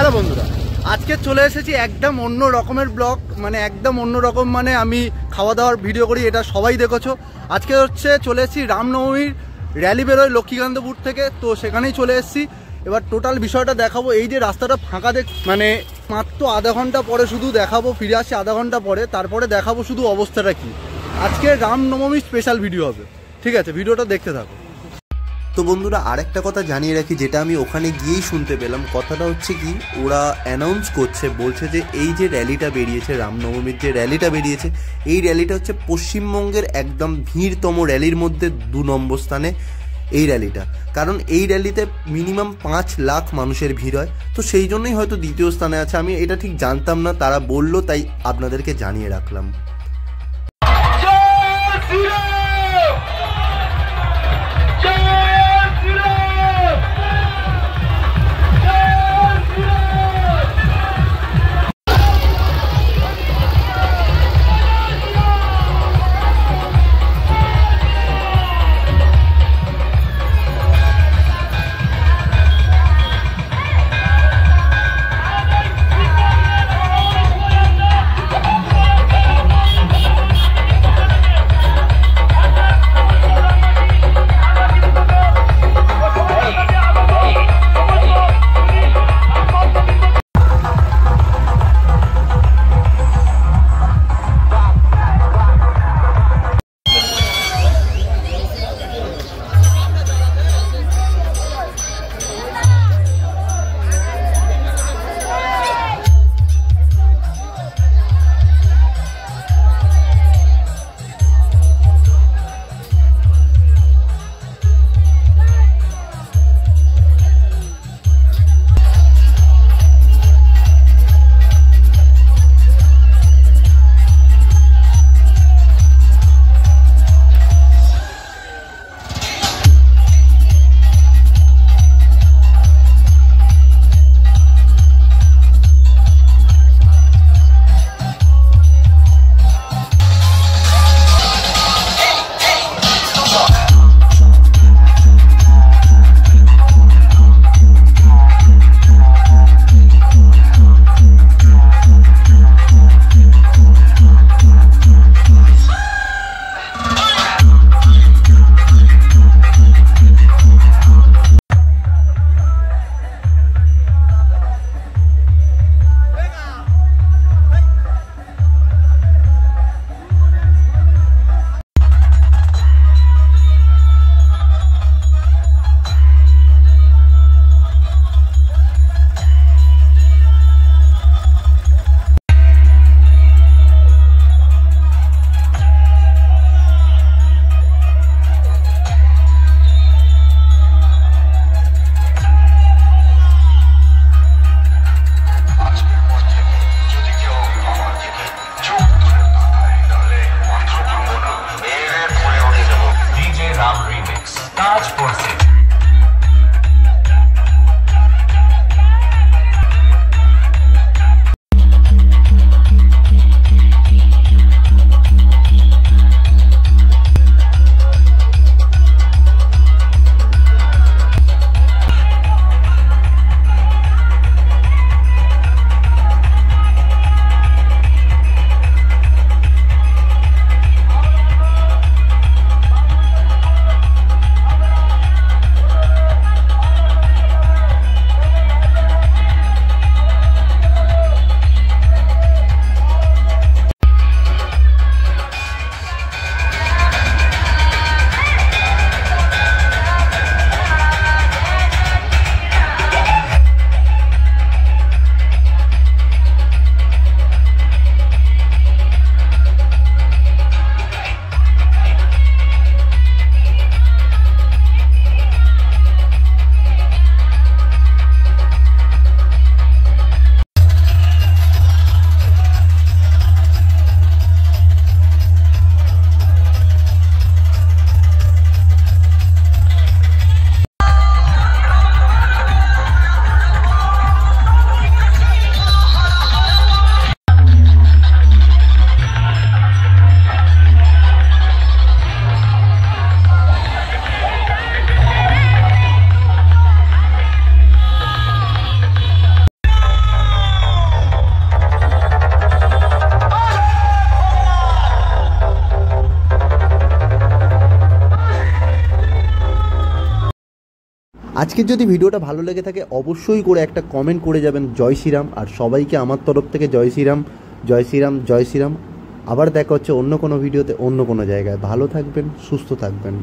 Hello বন্ধুরা, আজকে চলে এসেছি একদম অন্য রকমের ব্লগ, মানে একদম অন্য রকম, মানে আমি খাওয়া দাওয়ার ভিডিও করি, এটা সবাই দেখেছো। আজকে হচ্ছে চলে এসেছি রামনবমীর র্যালি বেরোয় লক্ষ্মীকান্তপুর থেকে, তো সেখানেই চলে এসেছি। এবার টোটাল বিষয়টা দেখাবো। এই যে রাস্তাটা ফাঁকা মানে মাত্র আধা ঘন্টা পরে শুধু দেখাবো, ফিরে আসি আধা ঘন্টা পরে, তারপরে দেখাবো শুধু অবস্থাটা কি। আজকে রামনবমী স্পেশাল ভিডিও হবে, ঠিক আছে? ভিডিওটা দেখতে থাকো। তো বন্ধুরা, আরেকটা কথা জানিয়ে রাখি, যেটা আমি ওখানে গিয়েই শুনতে পেলাম। কথাটা হচ্ছে কি, ওরা অ্যানাউন্স করছে, বলছে যে এই যে র্যালিটা বেরিয়েছে, রামনবমীর যে র্যালিটা বেরিয়েছে, এই র্যালিটা হচ্ছে পশ্চিমবঙ্গের একদম ভিড়তম র্যালির মধ্যে 2 নম্বর স্থানে এই র্যালিটা। কারণ এই র্যালিতে মিনিমাম 5 লাখ মানুষের ভিড় হয়, তো সেই জন্যই হয়তো দ্বিতীয় স্থানে আছে। আমি এটা ঠিক জানতাম না, তারা বললো, তাই আপনাদেরকে জানিয়ে রাখলাম। আজকের যদি ভিডিওটা ভালো লেগে থাকে অবশ্যই করে একটা কমেন্ট করে যাবেন জয় শ্রীরাম। আর সবাইকে আমার তরফ থেকে জয় শ্রীরাম, জয় শ্রীরাম, জয় শ্রীরাম। আবার দেখা হচ্ছে অন্য কোনো ভিডিওতে, অন্য কোনো জায়গায়। ভালো থাকবেন, সুস্থ থাকবেন।